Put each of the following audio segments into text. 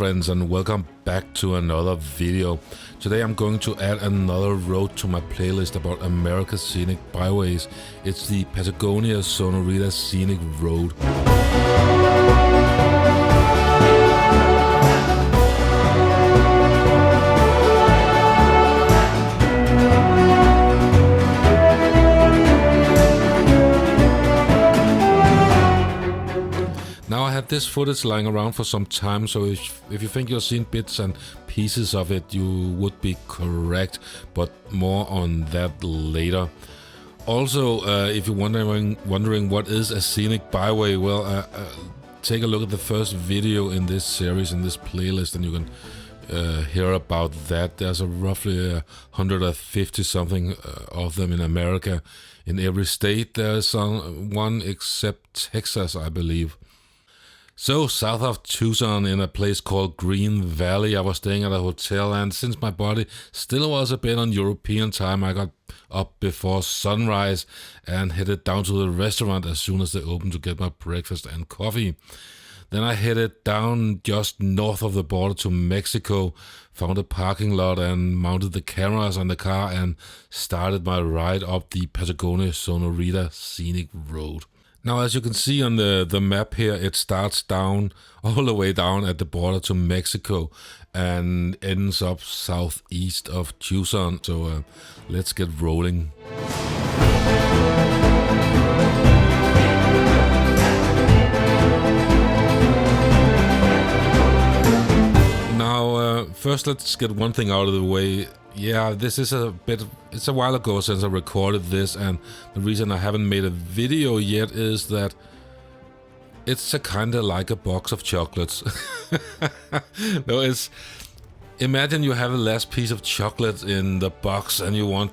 friends, and welcome back to another video. Today I'm going to add another road to my playlist about America's scenic byways. It's the Patagonia-Sonoita Scenic Road. Now I have this footage lying around for some time, so if you think you've seen bits and pieces of it, you would be correct, but more on that later. Also, if you're wondering what is a scenic byway, well, take a look at the first video in this series, in this playlist, and you can hear about that. There's roughly 150 something of them in America. In every state there's one except Texas, I believe. So, south of Tucson, in a place called Green Valley, I was staying at a hotel, and since my body still was a bit on European time, I got up before sunrise and headed down to the restaurant as soon as they opened to get my breakfast and coffee. Then I headed down just north of the border to Mexico, found a parking lot and mounted the cameras on the car and started my ride up the Patagonia-Sonoita Scenic Road. Now, as you can see on the map here, it starts down, all the way down at the border to Mexico and ends up southeast of Tucson. So let's get rolling. Now, first let's get one thing out of the way. Yeah, this is it's a while ago since I recorded this, and the reason I haven't made a video yet is that it's a kind of like a box of chocolates. No, imagine you have a last piece of chocolate in the box and you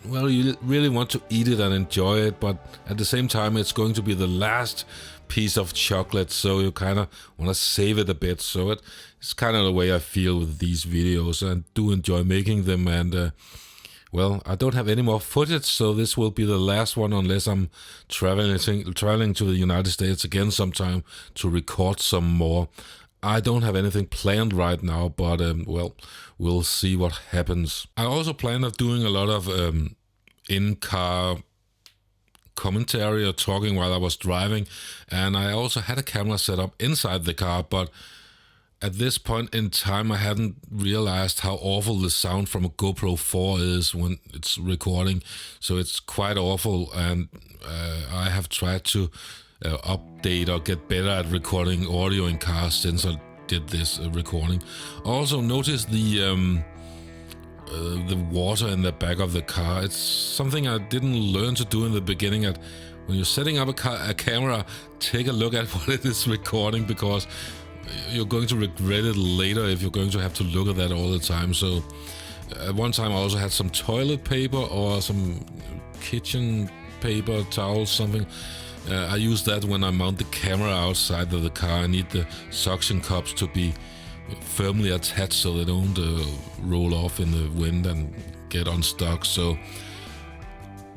really want to eat it and enjoy it, but at the same time it's going to be the last piece of chocolate, so you kind of want to save it a bit. So it's kind of the way I feel with these videos, and do enjoy making them. And well, I don't have any more footage, so this will be the last one unless I'm traveling to the United States again sometime to record some more. I don't have anything planned right now, but well, we'll see what happens. I also plan on doing a lot of in-car commentary or talking while I was driving, and I also had a camera set up inside the car, but at this point in time I hadn't realized how awful the sound from a GoPro 4 is when it's recording. So it's quite awful, and I have tried to update or get better at recording audio in cars since I did this recording. Also notice the water in the back of the car. It's something I didn't learn to do in the beginning. When you're setting up a camera, take a look at what it is recording, because you're going to regret it later if you're going to have to look at that all the time. So at one time I also had some toilet paper or some kitchen paper, towels, something. I use that when I mount the camera outside of the car. I need the suction cups to be firmly attached so they don't roll off in the wind and get unstuck. So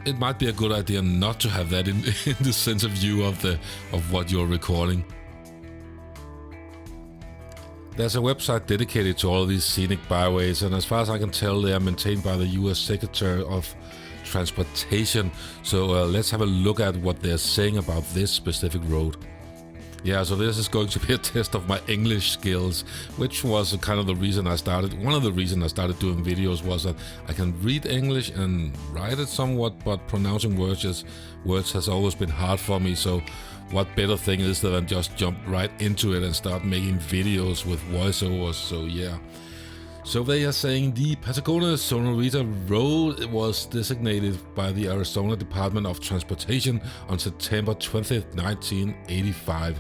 it might be a good idea not to have that in the center view of what you're recording. There's a website dedicated to all of these scenic byways, and as far as I can tell, they are maintained by the US Secretary of Transportation. So let's have a look at what they're saying about this specific road. Yeah, so this is going to be a test of my English skills, which was kind of the reason I started. One of the reasons I started doing videos was that I can read English and write it somewhat, but pronouncing words has always been hard for me. So what better thing is than just jump right into it and start making videos with voiceovers? So yeah. So they are saying the Patagonia-Sonoita Road was designated by the Arizona Department of Transportation on September 20th, 1985.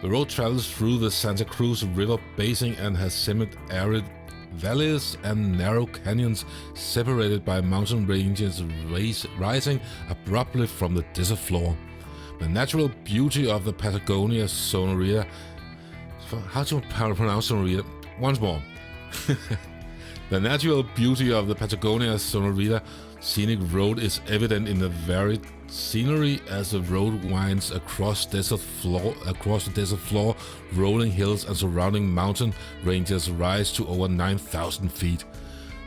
The road travels through the Santa Cruz River basin and has semi-arid valleys and narrow canyons separated by mountain ranges rising abruptly from the desert floor. The natural beauty of the Patagonia-Sonoita... How to pronounce Sonoita? Once more. The natural beauty of the Patagonia-Sonoita scenic road is evident in the varied scenery as the road winds across the desert floor, rolling hills and surrounding mountain ranges rise to over 9,000 feet.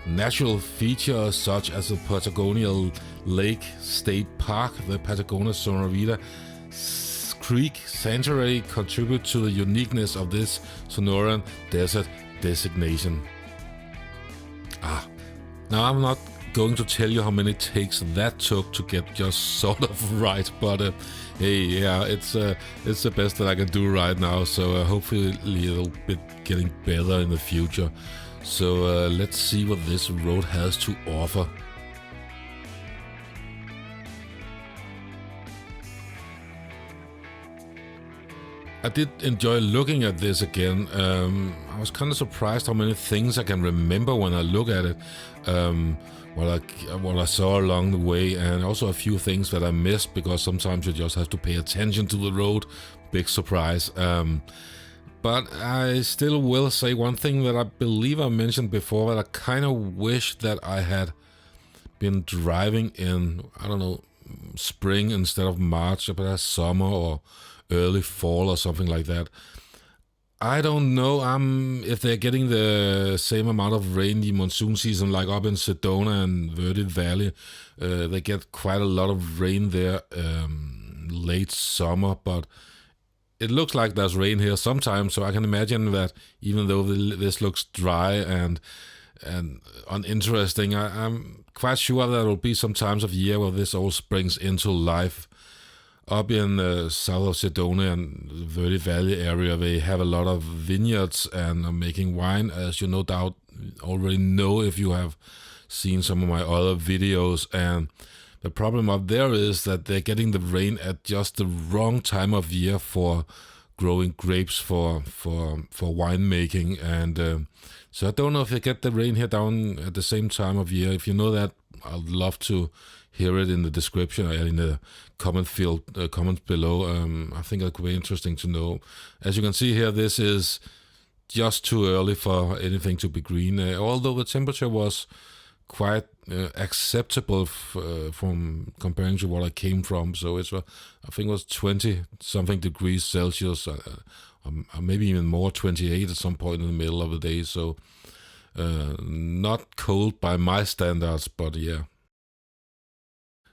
Natural features such as the Patagonia Lake State Park, the Patagonia-Sonoita Creek Sanctuary contribute to the uniqueness of this Sonoran desert designation. Now I'm not going to tell you how many takes that took to get just sort of right, but hey, yeah, it's the best that I can do right now, so hopefully it'll be getting better in the future. So let's see what this road has to offer. I did enjoy looking at this again. I was kind of surprised how many things I can remember when I look at it. What I saw along the way, and also a few things that I missed because sometimes you just have to pay attention to the road. Big surprise. But I still will say one thing that I believe I mentioned before, that I kind of wish that I had been driving in, I don't know, spring instead of March, but summer or early fall or something like that. I don't know if they're getting the same amount of rain the monsoon season, like up in Sedona and Verde Valley. They get quite a lot of rain there late summer, but it looks like there's rain here sometimes, so I can imagine that even though this looks dry and uninteresting, I'm quite sure there will be some times of year where this all springs into life. Up in south of Sedona and the Verde Valley area, they have a lot of vineyards and are making wine, as you no doubt already know if you have seen some of my other videos. And the problem up there is that they're getting the rain at just the wrong time of year for growing grapes for winemaking. And so I don't know if they get the rain here down at the same time of year. If you know that, I'd love to hear it in the description or in the comments below. I think that could be interesting to know. As you can see here, this is just too early for anything to be green, although the temperature was quite acceptable from comparing to what I came from. So I think it was 20 something degrees Celsius, maybe even more, 28 at some point in the middle of the day. So not cold by my standards, but yeah.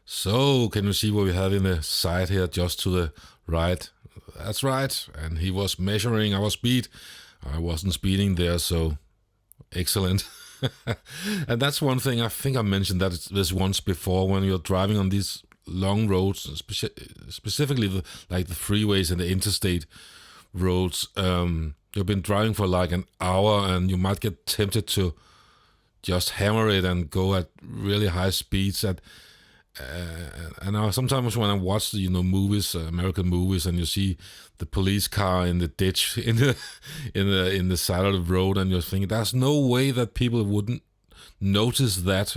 So can you see what we have in the side here just to the right? That's right. And he was measuring our speed. I wasn't speeding there, so excellent. And that's one thing, I think I mentioned that this once before, when you're driving on these long roads, specifically like the freeways and the interstate roads, you've been driving for like an hour and you might get tempted to just hammer it and go at really high speeds. And sometimes when I watch movies, American movies, and you see the police car in the ditch in the side of the road, and you're thinking there's no way that people wouldn't notice that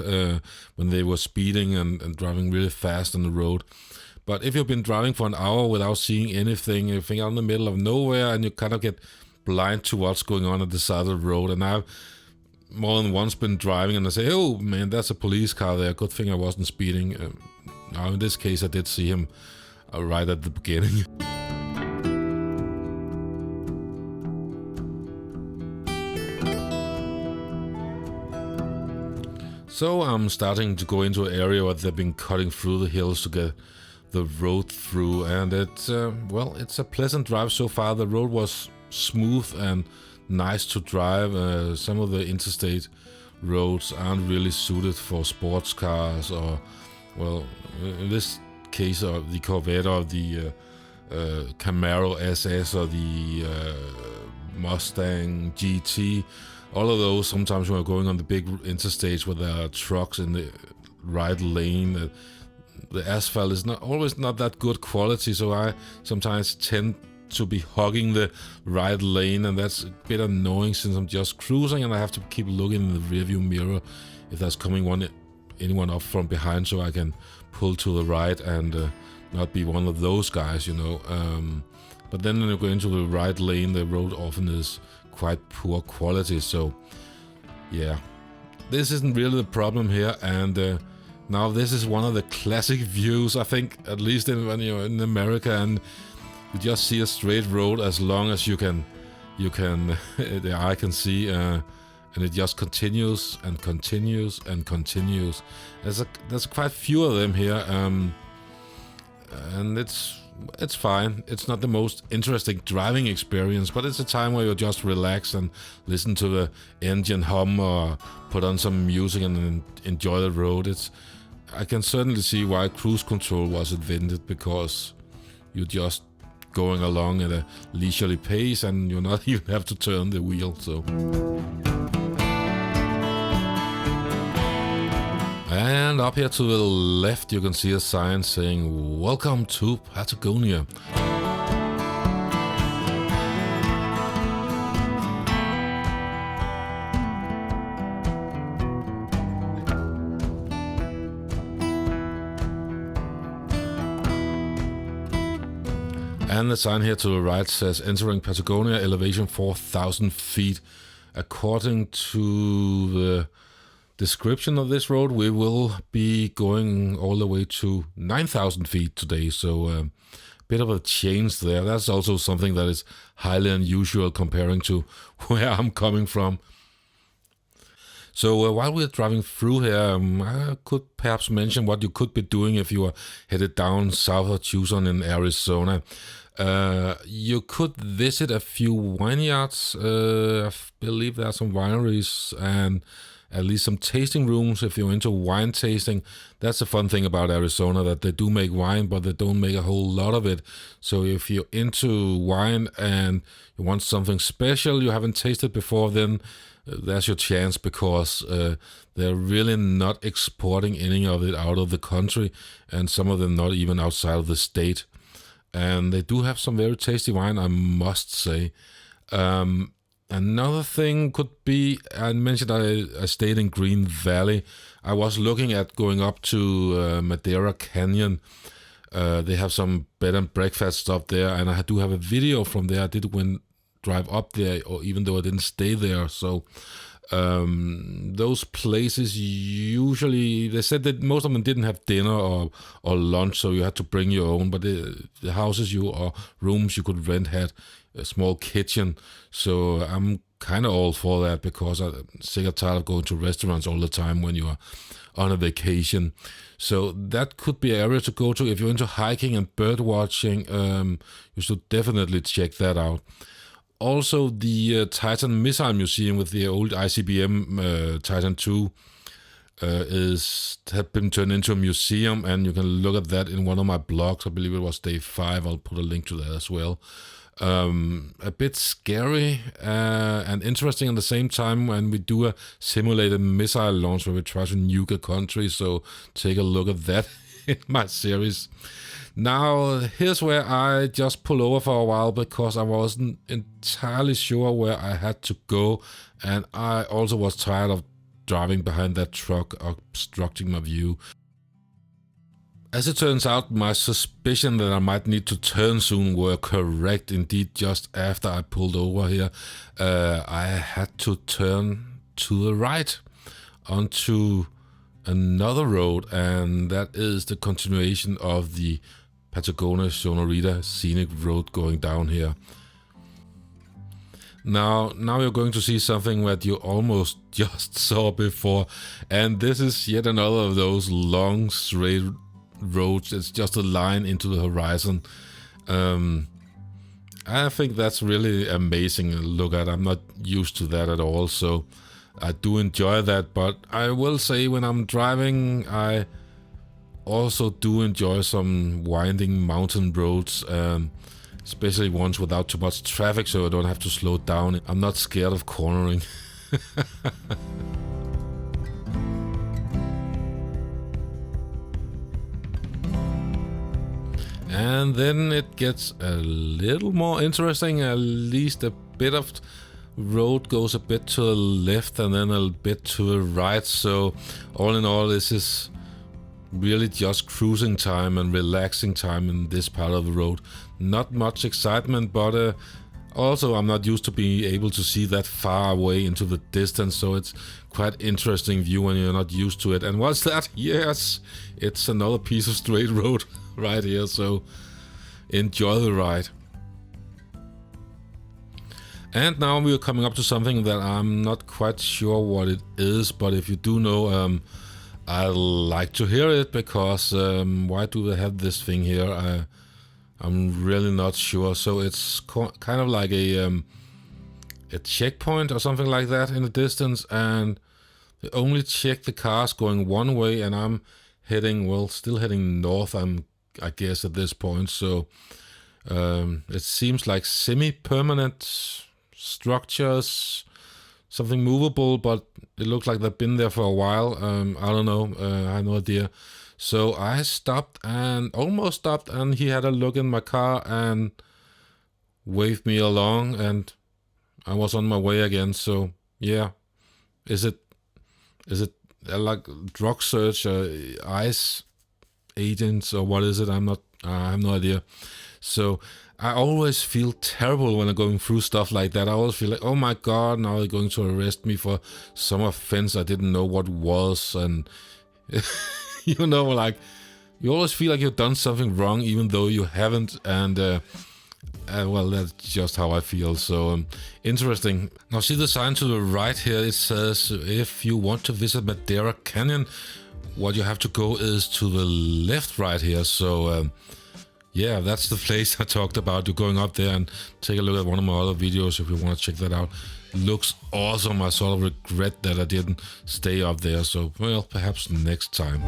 when they were speeding and driving really fast on the road. But if you've been driving for an hour without seeing anything, you're out in the middle of nowhere, and you kind of get blind to what's going on at the side of the road. And I've more than once been driving and I say, oh man, that's a police car there. Good thing I wasn't speeding. Now in this case I did see him right at the beginning. So I'm starting to go into an area where they've been cutting through the hills to get the road through, and it's a pleasant drive so far. The road was smooth and nice to drive. Some of the interstate roads aren't really suited for sports cars, or, well, in this case, the Corvette or the Camaro SS or the Mustang GT. All of those, sometimes when we're going on the big interstates where there are trucks in the right lane, the asphalt is always not that good quality, so I sometimes tend to be hogging the right lane, and that's a bit annoying since I'm just cruising and I have to keep looking in the rearview mirror if there's coming anyone up from behind, so I can pull to the right and not be one of those guys, but then when you go into the right lane, the road often is quite poor quality. So yeah, this isn't really the problem here, and Now this is one of the classic views, I think, at least when you're in America, and you just see a straight road as long as you can the eye can see, and it just continues and continues and continues. There's quite few of them here, and it's fine. It's not the most interesting driving experience, but it's a time where you just relax and listen to the engine hum or put on some music and enjoy the road. I can certainly see why cruise control was invented, because you're just going along at a leisurely pace and you not even have to turn the wheel. So. And up here to the left you can see a sign saying "Welcome to Patagonia." And the sign here to the right says "Entering Patagonia, elevation 4,000 feet." According to the description of this road, we will be going all the way to 9,000 feet today, so a bit of a change there. That's also something that is highly unusual comparing to where I'm coming from. So while we're driving through here, I could perhaps mention what you could be doing if you are headed down south of Tucson in Arizona. You could visit a few vineyards. I believe there are some wineries and at least some tasting rooms if you're into wine tasting. That's the fun thing about Arizona, that they do make wine, but they don't make a whole lot of it. So if you're into wine and you want something special you haven't tasted before, then there's your chance, because they're really not exporting any of it out of the country, and some of them not even outside of the state. And they do have some very tasty wine, I must say. Another thing could be, I mentioned I stayed in Green Valley. I was looking at going up to Madera Canyon. They have some bed and breakfast stuff there, and I do have a video from there. I did drive up there, or even though I didn't stay there. So those places usually, they said that most of them didn't have dinner or lunch, so you had to bring your own. But the houses or rooms you could rent had a small kitchen. So I'm kind of all for that, because I'm sick and tired of going to restaurants all the time when you are on a vacation. So that could be an area to go to. If you're into hiking and bird watching, you should definitely check that out. Also, the Titan Missile Museum with the old ICBM Titan II had been turned into a museum, and you can look at that in one of my blogs. I believe it was day 5. I'll put a link to that as well. A bit scary and interesting at the same time when we do a simulated missile launch where we try to nuke a country. So take a look at that in my series. Now, here's where I just pull over for a while, because I wasn't entirely sure where I had to go, and I also was tired of driving behind that truck obstructing my view. As it turns out, my suspicion that I might need to turn soon were correct. Indeed, just after I pulled over here, I had to turn to the right onto another road, and that is the continuation of the Patagonia-Sonoita Scenic road going down here. Now you're going to see something that you almost just saw before, and this is yet another of those long straight roads. It's just a line into the horizon. I think that's really amazing to look at. I'm not used to that at all, so I do enjoy that. But I will say, when I'm driving, I also do enjoy some winding mountain roads, especially ones without too much traffic, so I don't have to slow down. I'm not scared of cornering. And then it gets a little more interesting. At least a bit of road goes a bit to the left and then a bit to the right. So all in all, this is really just cruising time and relaxing time in this part of the road. Not much excitement, but Also, I'm not used to being able to see that far away into the distance, so it's quite interesting view when you're not used to it. And what's that? Yes, it's another piece of straight road right here, so enjoy the ride. And now we're coming up to something that I'm not quite sure what it is, but if you do know, I'd like to hear it, because why do they have this thing here? I'm really not sure. So it's kind of like a checkpoint or something like that in the distance, and they only check the cars going one way, and I'm heading, well, still heading north, I guess at this point. So it seems like semi-permanent structures, something movable, but it looks like they've been there for a while. I don't know, I have no idea. So I stopped, and almost stopped, and he had a look in my car and waved me along, and I was on my way again. So yeah, is it like drug search, ICE agents, or what is it? I have no idea. So I always feel terrible when I'm going through stuff like that. I always feel like, oh my God, now they're going to arrest me for some offense I didn't know what was, and you know, like, you always feel like you've done something wrong even though you haven't, and well, that's just how I feel. So interesting. Now see the sign to the right here, it says if you want to visit Madeira Canyon, what you have to go is to the left right here. So yeah, that's the place I talked about. You're going up there, and take a look at one of my other videos if you want to check that out. Looks awesome. I sort of regret that I didn't stay up there, so well, perhaps next time.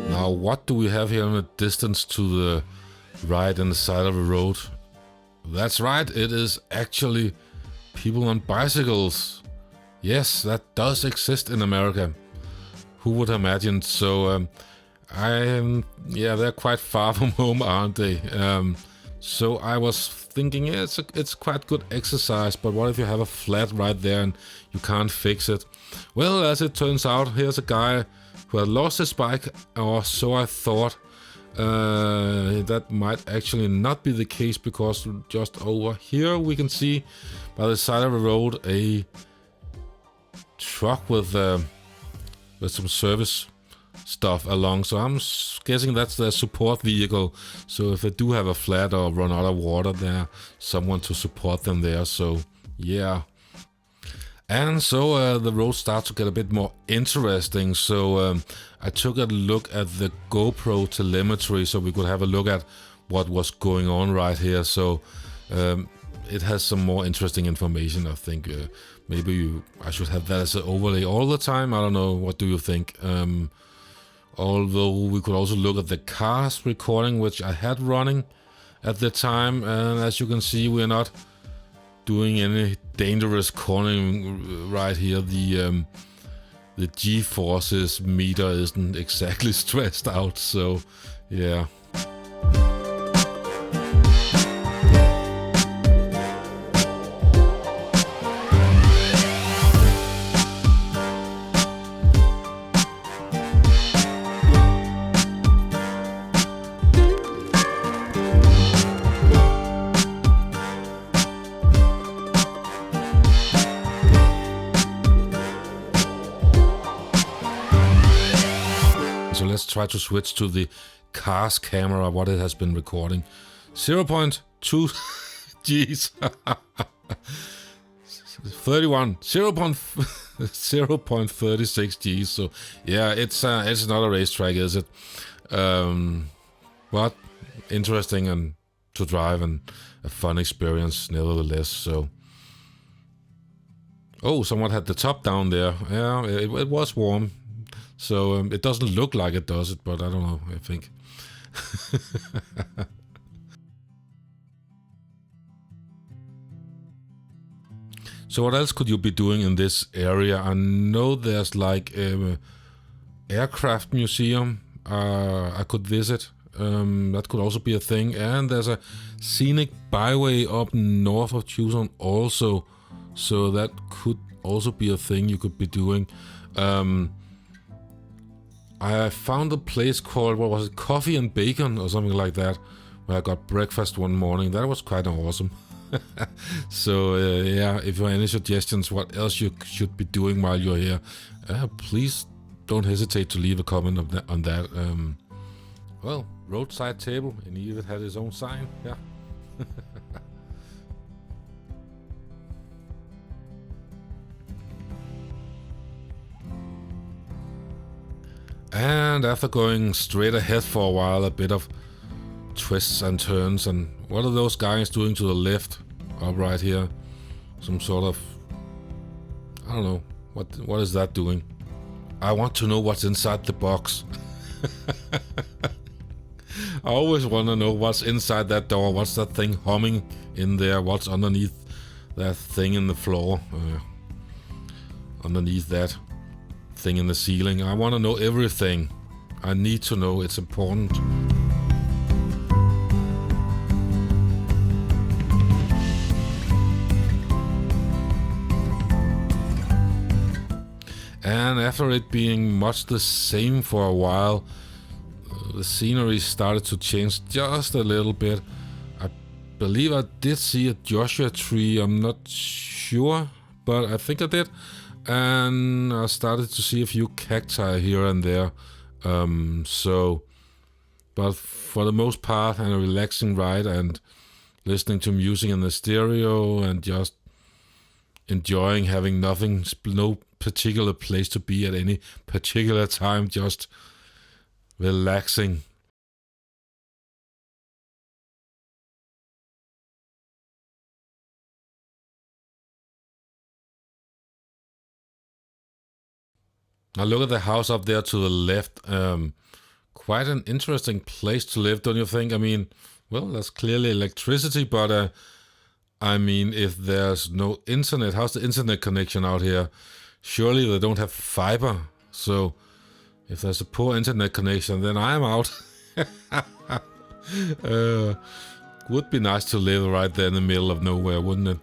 Now what do we have here in the distance to the right and the side of the road? That's right, it is actually people on bicycles. Yes, that does exist in America. Who would have imagined? So yeah, they're quite far from home, aren't they? So I was thinking, yeah, it's quite good exercise, but what if you have a flat right there and you can't fix it? Well, as it turns out, here's a guy who had lost his bike, or so I thought. That might actually not be the case, because just over here we can see by the side of the road a truck with some service stuff along. So I'm guessing that's their support vehicle. So if they do have a flat or run out of water, there's someone to support them there. So yeah. And so the road starts to get a bit more interesting. So I took a look at the GoPro telemetry so we could have a look at what was going on right here. So it has some more interesting information, I think. Maybe I should have that as an overlay all the time. I don't know. What do you think? Although we could also look at the cars recording, which I had running at the time. And as you can see, we're not doing any dangerous cornering right here. The G-forces meter isn't exactly stressed out. So yeah. So let's try to switch to the car's camera, what it has been recording. 0.2 Gs. 31. 0.36 Gs. So yeah, it's not a racetrack, is it? But interesting and to drive, and a fun experience nevertheless. So oh, someone had the top down there. Yeah, it was warm. So it doesn't look like it does it, but I don't know, I think. So what else could you be doing in this area? I know there's like an aircraft museum I could visit. That could also be a thing. And there's a scenic byway up north of Tucson also. So that could also be a thing you could be doing. I found a place called, what was it, Coffee and Bacon or something like that, where I got breakfast one morning. That was quite awesome. So yeah, if you have any suggestions what else you should be doing while you're here, please don't hesitate to leave a comment on that. Well, roadside table, and he even had his own sign. Yeah. And after going straight ahead for a while, a bit of twists and turns, and what are those guys doing to the left up right here? Some sort of, I don't know, what is that doing? I want to know what's inside the box. I always want to know what's inside that door. What's that thing humming in there? What's underneath that thing in the floor? Underneath that thing in the ceiling. I want to know everything. I need to know. It's important. And after it being much the same for a while, the scenery started to change just a little bit. I believe I did see a Joshua tree. I'm not sure, but I think I did. And I started to see a few cacti here and there. But for the most part, a relaxing ride and listening to music in the stereo and just enjoying having no particular place to be at any particular time, just relaxing. Now look at the house up there to the left. Quite an interesting place to live, don't you think? I mean, well, there's clearly electricity, but I mean, if there's no internet, how's the internet connection out here? Surely they don't have fiber. So if there's a poor internet connection, then I'm out. Would be nice to live right there in the middle of nowhere, wouldn't it?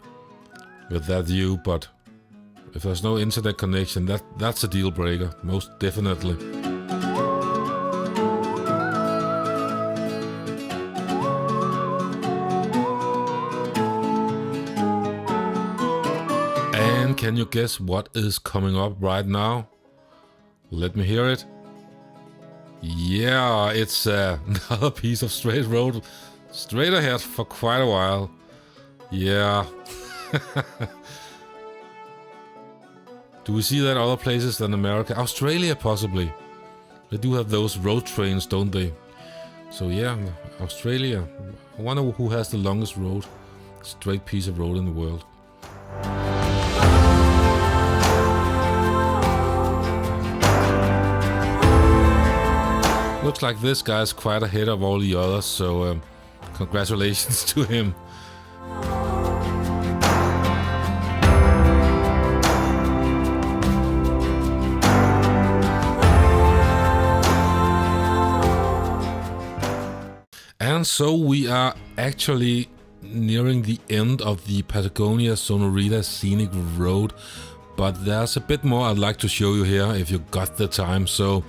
With that view, but if there's no internet connection, that's a deal breaker, most definitely. And can you guess what is coming up right now? Let me hear it. Yeah, it's another piece of straight road, straight ahead for quite a while. Yeah. Do we see that other places than America? Australia, possibly. They do have those road trains, don't they? So yeah, Australia. I wonder who has the longest road, straight piece of road in the world. Looks like this guy's quite ahead of all the others, so congratulations to him. And so we are actually nearing the end of the Patagonia-Sonoita Scenic Road, but there's a bit more I'd like to show you here if you got the time. So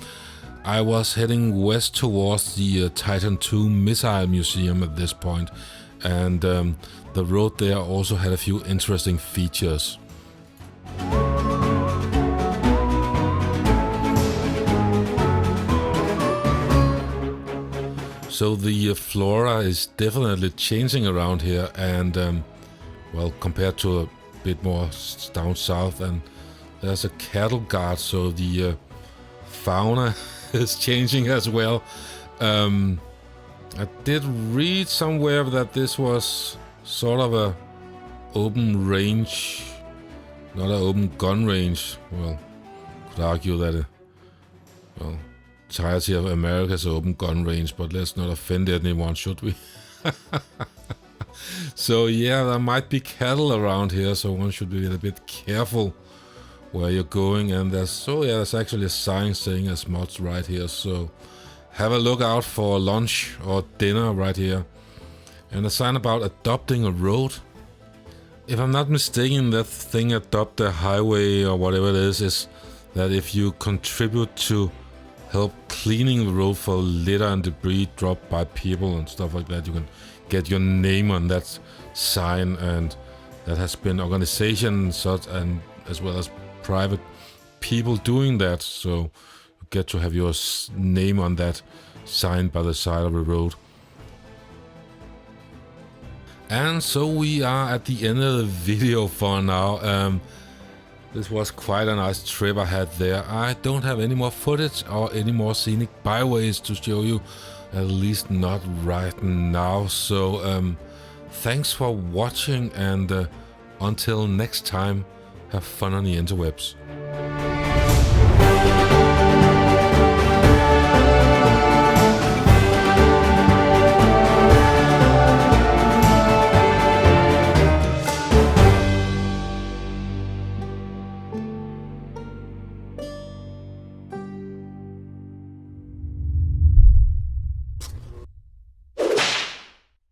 I was heading west towards the Titan II Missile Museum at this point, and the road there also had a few interesting features. So the flora is definitely changing around here, and well, compared to a bit more down south, and there's a cattle guard, so the fauna is changing as well. I did read somewhere that this was sort of a open range, not an open gun range. Well, could argue that well, entirety of America's open gun range, but let's not offend anyone, should we? So yeah, there might be cattle around here, so one should be a bit careful where you're going. And there's actually a sign saying as much right here, so have a look out for lunch or dinner right here. And a sign about adopting a road. If I'm not mistaken, that thing, adopt a highway or whatever it is that if you contribute to help cleaning the road for litter and debris dropped by people and stuff like that, you can get your name on that sign, and that has been organizations such and as well as private people doing that, so you get to have your name on that sign by the side of the road. And so we are at the end of the video for now. This was quite a nice trip I had there. I don't have any more footage or any more scenic byways to show you, at least not right now. So thanks for watching, and until next time, have fun on the interwebs.